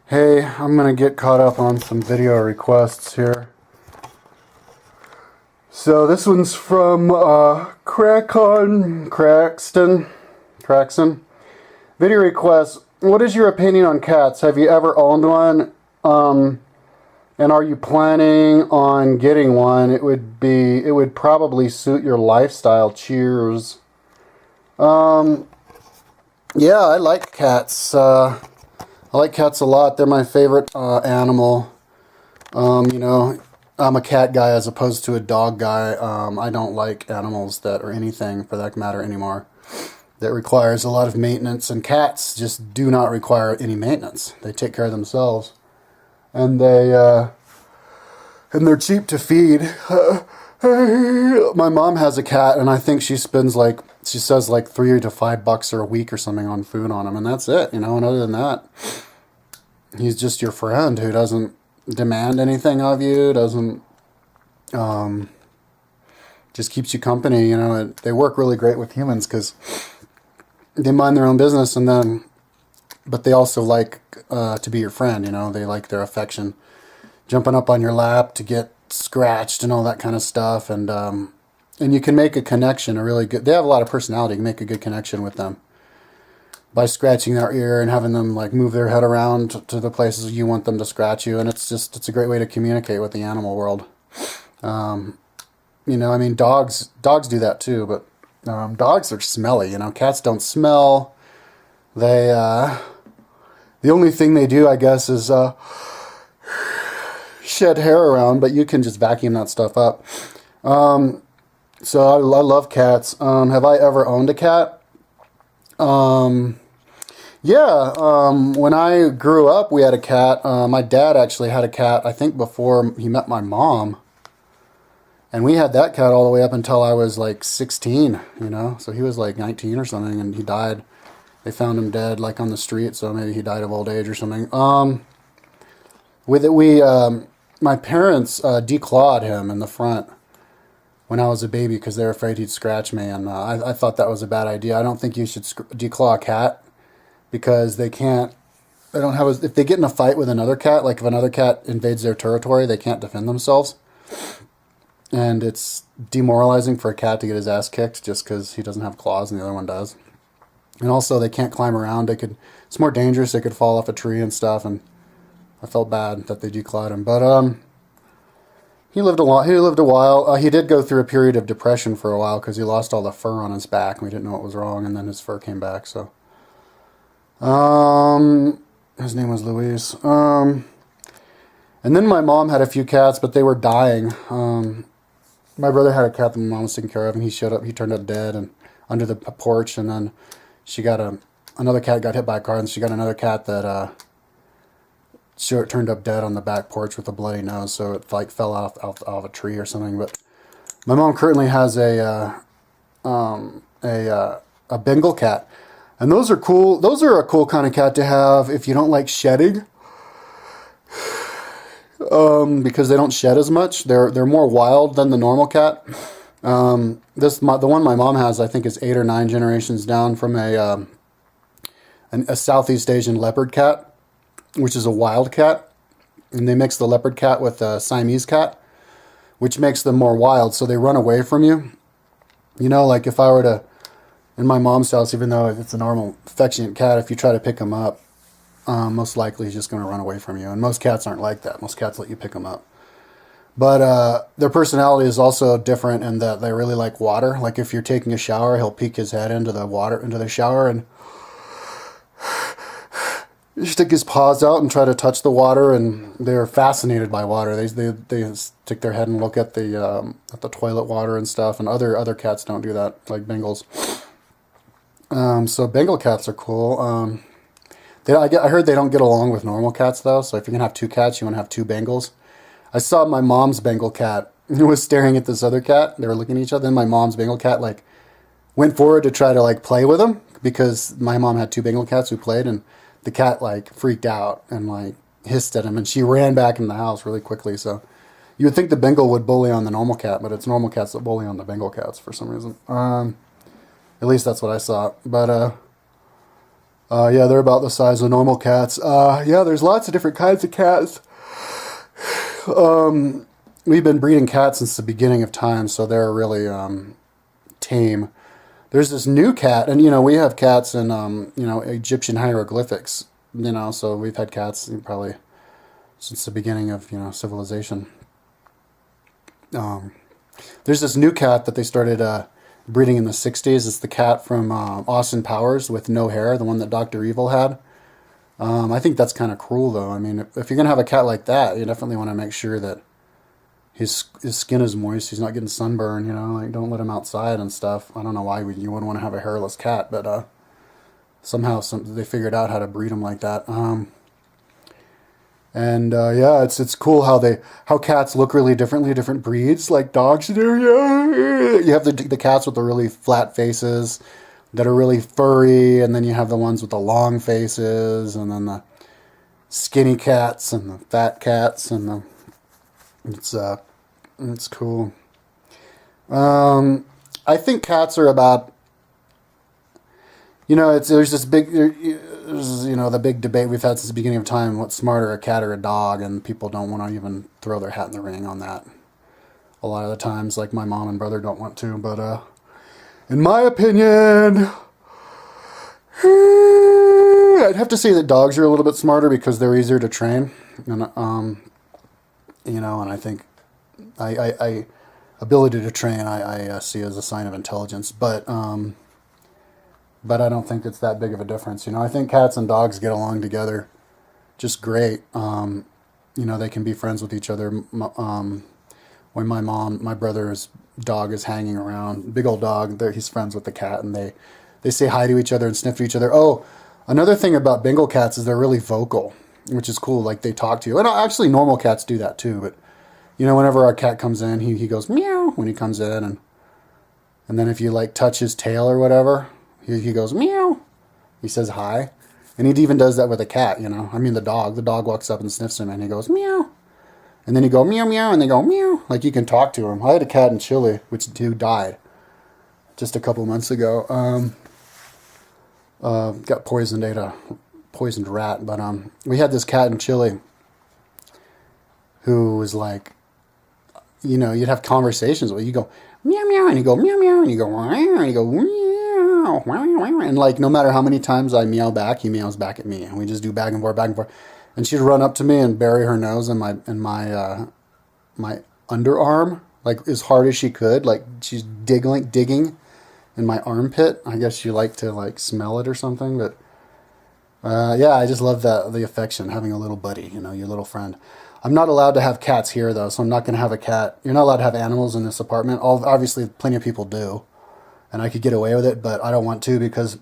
Hey, I'm gonna get caught up on some video requests here. So this one's from Craxton. Video request. What is your opinion on cats? Have you ever owned one? And are you planning on getting one? It would probably suit your lifestyle. Cheers. Yeah, I like cats. I like cats a lot. They're my favorite animal. I'm a cat guy as opposed to a dog guy. I don't like animals that or anything for that matter anymore that requires a lot of maintenance, and cats just do not require any maintenance. They take care of themselves, and they're cheap to feed. My mom has a cat, and I think she says like $3 to $5 a week or something on food on him, and that's it, And other than that, he's just your friend who doesn't demand anything of you, doesn't just keeps you company. They work really great with humans because they mind their own business, but they also like to be your friend. They like their affection, jumping up on your lap to get scratched and all that kind of stuff, and you can make a connection. They have a lot of personality. You can make a good connection with them by scratching their ear and having them like move their head around to the places you want them to scratch you, and it's a great way to communicate with the animal world. Dogs do that too, but dogs are smelly. Cats don't smell. They the only thing they do, I guess, is shed hair around, but you can just vacuum that stuff up. So I love cats. Have I ever owned a cat? Yeah. When I grew up, we had a cat. My dad actually had a cat, I think, before he met my mom. And we had that cat all the way up until I was like 16, So he was like 19 or something, and he died. They found him dead, like on the street, so maybe he died of old age or something. My parents declawed him in the front when I was a baby because they were afraid he'd scratch me, and I thought that was a bad idea. I don't think you should declaw a cat because if they get in a fight with another cat, like if another cat invades their territory, they can't defend themselves. And it's demoralizing for a cat to get his ass kicked just because he doesn't have claws and the other one does. And also, they can't climb around. It's more dangerous. They could fall off a tree and stuff, and I felt bad that they declawed him. But he lived a while. He did go through a period of depression for a while because he lost all the fur on his back, and we didn't know what was wrong, and then his fur came back. So, his name was Luis. And then my mom had a few cats, but they were dying. My brother had a cat that my mom was taking care of, and he turned up dead and under the porch, and then she got another cat got hit by a car, and she got another cat that turned up dead on the back porch with a bloody nose, so it like fell off a tree or something. But my mom currently has a Bengal cat, and those are cool. Those are a cool kind of cat to have if you don't like shedding. Because they don't shed as much. They're more wild than the normal cat. The one my mom has, I think, is 8 or 9 generations down from a Southeast Asian leopard cat, which is a wild cat, and they mix the leopard cat with a Siamese cat, which makes them more wild. So they run away from you. Like if I were to, in my mom's house, even though it's a normal affectionate cat, if you try to pick him up, most likely he's just going to run away from you. And most cats aren't like that. Most cats let you pick them up. But their personality is also different in that they really like water. Like if you're taking a shower, he'll peek his head into the shower, and stick his paws out and try to touch the water. And they're fascinated by water. They stick their head and look at the toilet water and stuff. And other cats don't do that, like Bengals. So Bengal cats are cool. I heard they don't get along with normal cats, though, so if you're going to have 2 cats, you want to have 2 Bengals. I saw my mom's Bengal cat who was staring at this other cat. They were looking at each other, and my mom's Bengal cat, went forward to try to, play with him, because my mom had 2 Bengal cats who played, and the cat, freaked out and, hissed at him, and she ran back in the house really quickly, so you would think the Bengal would bully on the normal cat, but it's normal cats that bully on the Bengal cats for some reason. At least that's what I saw, but, Yeah, they're about the size of normal cats. Yeah, there's lots of different kinds of cats. We've been breeding cats since the beginning of time, so they're really tame. There's this new cat, and we have cats in Egyptian hieroglyphics. So we've had cats probably since the beginning of civilization. There's this new cat that they started breeding in the '60s. It's the cat from Austin Powers with no hair, the one that Dr. Evil had. I think that's kind of cruel, though. I mean, if you're gonna have a cat like that, you definitely want to make sure that his skin is moist. He's not getting sunburn. Like don't let him outside and stuff. I don't know why you wouldn't want to have a hairless cat, but somehow they figured out how to breed them like that. And yeah, it's cool how cats look really differently, different breeds, like dogs do. Yeah, you have the cats with the really flat faces that are really furry, and then you have the ones with the long faces, and then the skinny cats and the fat cats, and it's cool. I think cats are about there's this big, the big debate we've had since the beginning of time. What's smarter, a cat or a dog? And people don't want to even throw their hat in the ring on that. A lot of the times, like my mom and brother don't want to. But in my opinion, I'd have to say that dogs are a little bit smarter because they're easier to train. And and I think I ability to train I see as a sign of intelligence, but I don't think it's that big of a difference. I think cats and dogs get along together just great. They can be friends with each other. When my brother's dog is hanging around, big old dog, he's friends with the cat, and they say hi to each other and sniff to each other. Oh, another thing about Bengal cats is they're really vocal, which is cool. Like they talk to you. And actually normal cats do that too, but whenever our cat comes in, he goes meow when he comes in, and then if you like touch his tail or whatever, he goes meow. He says hi. And he even does that with a cat, I mean the dog. The dog walks up and sniffs him and he goes meow. And then he go meow meow and they go meow. Like you can talk to him. I had a cat in Chile who died just a couple months ago. Got poisoned, ate a poisoned rat. But we had this cat in Chile who was like, you'd have conversations with you go meow meow and you go meow meow and you go meow and you go meow, and like no matter how many times I meow back, he meows back at me, and we just do back and forth, back and forth. And she'd run up to me and bury her nose in my my underarm, like as hard as she could, like she's digging in my armpit. I guess she liked to like smell it or something, but yeah, I just love the affection, having a little buddy, your little friend. I'm not allowed to have cats here though, so I'm not going to have a cat. You're not allowed to have animals in this apartment. Obviously, plenty of people do, and I could get away with it, but I don't want to because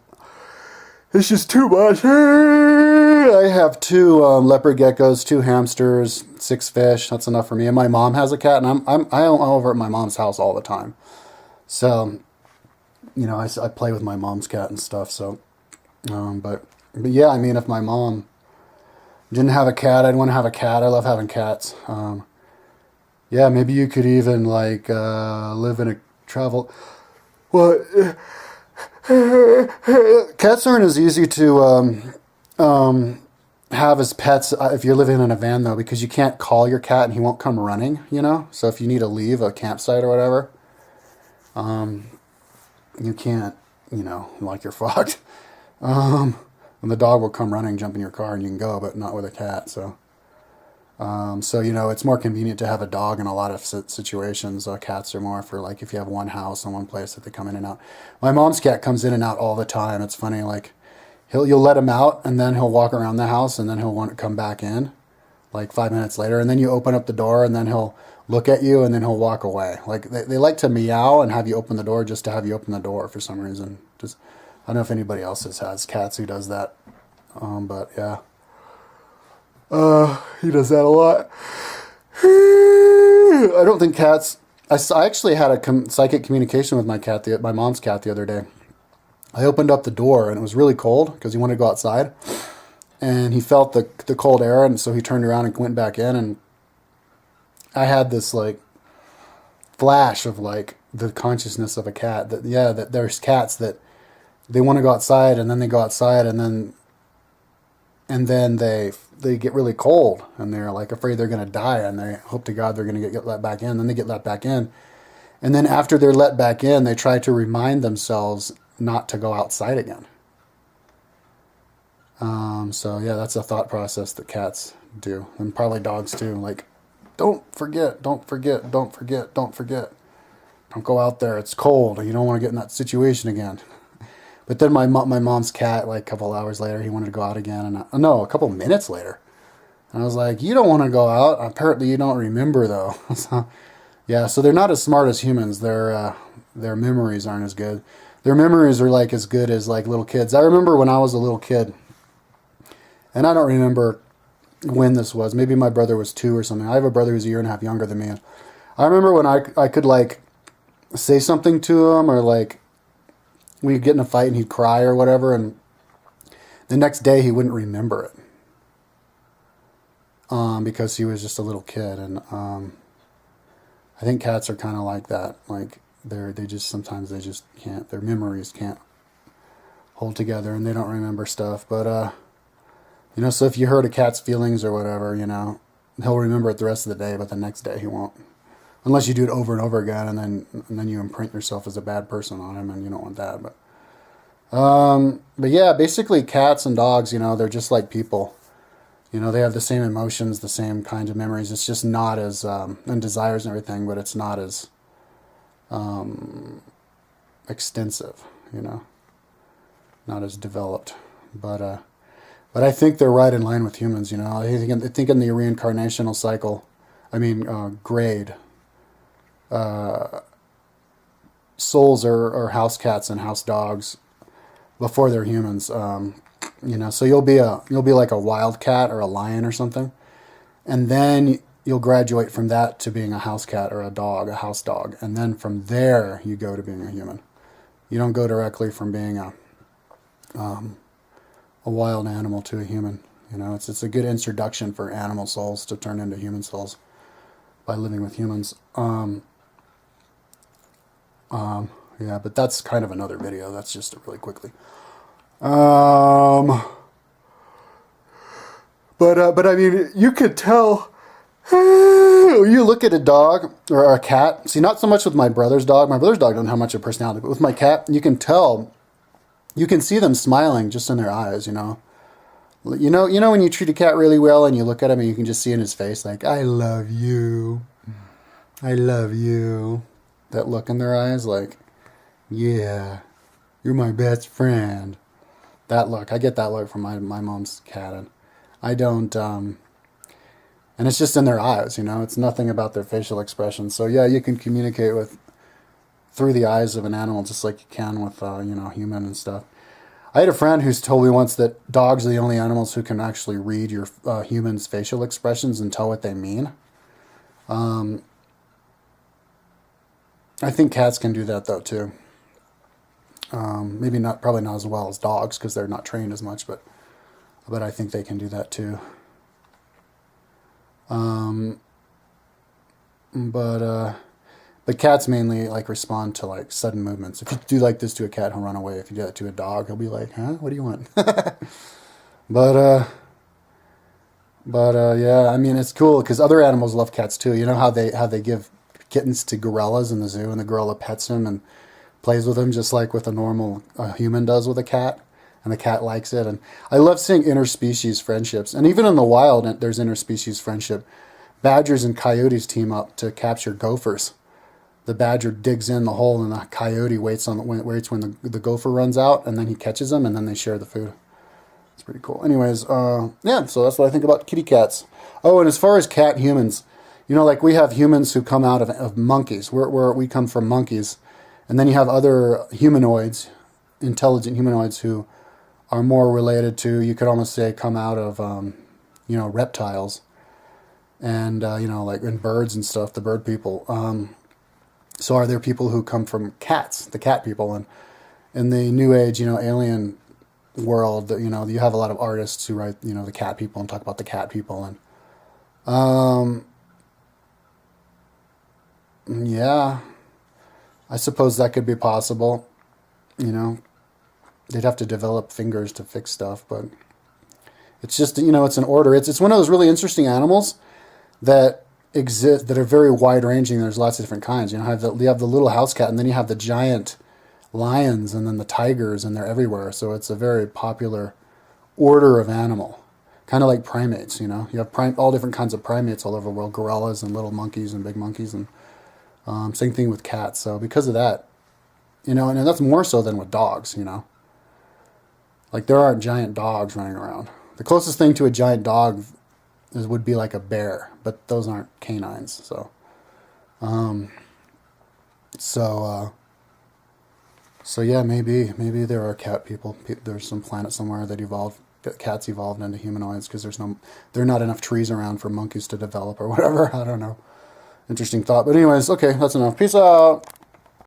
it's just too much. I have 2 leopard geckos, 2 hamsters, 6 fish. That's enough for me. And my mom has a cat, and I'm over at my mom's house all the time. So, I play with my mom's cat and stuff. So, but yeah, I mean, if my mom didn't have a cat, I'd want to have a cat. I love having cats. Yeah, maybe you could even like live in a travel. Well, cats aren't as easy to have as pets if you're living in a van though, because you can't call your cat and he won't come running. So if you need to leave a campsite or whatever, you can't. Like you're fucked. And the dog will come running, jump in your car, and you can go, but not with a cat. So, it's more convenient to have a dog in a lot of situations. Cats are more for like if you have one house and one place that they come in and out. My mom's cat comes in and out all the time. It's funny, like you'll let him out, and then he'll walk around the house, and then he'll want to come back in, like 5 minutes later, and then you open up the door, and then he'll look at you, and then he'll walk away. Like they like to meow and have you open the door just to have you open the door for some reason. Just I don't know if anybody else has cats who does that, but yeah, he does that a lot. I don't think cats. I actually had a psychic communication with my mom's cat the other day. I opened up the door and it was really cold because he wanted to go outside, and he felt the cold air, and so he turned around and went back in, and I had this like flash of like the consciousness of a cat that there's cats that they want to go outside, and then they go outside, and then they get really cold, and they're like afraid they're going to die, and they hope to God they're going to get let back in. Then they get let back in, and then after they're let back in, they try to remind themselves not to go outside again. So yeah, that's a thought process that cats do, and probably dogs too. Like, don't forget, don't forget, don't forget, don't forget. Don't go out there. It's cold. You don't want to get in that situation again. But then my mom's cat, like a couple hours later, he wanted to go out again, and no, a couple minutes later, and I was like, you don't want to go out. Apparently, you don't remember though. So, yeah, so they're not as smart as humans. Their memories aren't as good. Their memories are like as good as like little kids. I remember when I was a little kid, and I don't remember when this was. Maybe my brother was 2 or something. I have a brother who's a year and a half younger than me. And I remember when I could like say something to him, or like we'd get in a fight and he'd cry or whatever, and the next day he wouldn't remember it, because he was just a little kid. And I think cats are kind of like that. Like they just sometimes they just can't. Their memories can't hold together, and they don't remember stuff. But so if you hurt a cat's feelings or whatever, he'll remember it the rest of the day, but the next day he won't. Unless you do it over and over again, and then you imprint yourself as a bad person on him, and you don't want that. But yeah, basically cats and dogs, they're just like people. They have the same emotions, the same kinds of memories. It's just not as and desires and everything, but it's not as extensive. Not as developed. But I think they're right in line with humans. I think in the reincarnational cycle, grade. Souls are house cats and house dogs before they're humans. So you'll be like a wild cat or a lion or something, and then you'll graduate from that to being a house cat or a house dog, and then from there you go to being a human. You don't go directly from being a wild animal to a human. It's a good introduction for animal souls to turn into human souls by living with humans. Yeah, but that's kind of another video. That's just really quickly. But you could tell. You look at a dog or a cat. See, not so much with my brother's dog. My brother's dog doesn't have much of a personality, but with my cat, you can tell. You can see them smiling just in their eyes. You know when you treat a cat really well and you look at him and you can just see in his face like, I love you. I love you. That look in their eyes, like, yeah, you're my best friend. That look, I get that look from my mom's cat, and I don't, and it's just in their eyes, it's nothing about their facial expression. So yeah, you can communicate through the eyes of an animal just like you can with, human and stuff. I had a friend who's told me once that dogs are the only animals who can actually read your human's facial expressions and tell what they mean. I think cats can do that though too. Probably not as well as dogs because they're not trained as much, but I think they can do that too. But cats mainly like respond to like sudden movements. If you do like this to a cat, he'll run away. If you do that to a dog, he'll be like, huh, what do you want? But yeah, it's cool because other animals love cats too. You know how they give kittens to gorillas in the zoo, and the gorilla pets him and plays with him just like with a normal human does with a cat, and the cat likes it. And I love seeing interspecies friendships, and even in the wild there's interspecies friendship. Badgers and coyotes team up to capture gophers. The badger digs in the hole, and the coyote waits when the gopher runs out, and then he catches them, and then they share the food. It's pretty cool. Anyways, yeah, so that's what I think about kitty cats. Oh, and as far as cat humans, like we have humans who come out of monkeys. We come from monkeys. And then you have other humanoids, intelligent humanoids who are more related to, you could almost say, come out of, reptiles. And, like in birds and stuff, the bird people. So are there people who come from cats, the cat people? And in the New Age, alien world, you have a lot of artists who write, the cat people and talk about the cat people. And, yeah, I suppose that could be possible, they'd have to develop fingers to fix stuff, but it's just, it's an order. It's one of those really interesting animals that exist, that are very wide ranging. There's lots of different kinds. You have the little house cat, and then you have the giant lions, and then the tigers, and they're everywhere. So it's a very popular order of animal, kind of like primates. You have all different kinds of primates all over the world, gorillas and little monkeys and big monkeys, and same thing with cats. So because of that, and that's more so than with dogs. Like there aren't giant dogs running around. The closest thing to a giant dog would be like a bear, but those aren't canines. So yeah, maybe there are cat people. There's some planet somewhere that cats evolved into humanoids because there are not enough trees around for monkeys to develop or whatever. I don't know. Interesting thought. But anyways, okay, that's enough. Peace out.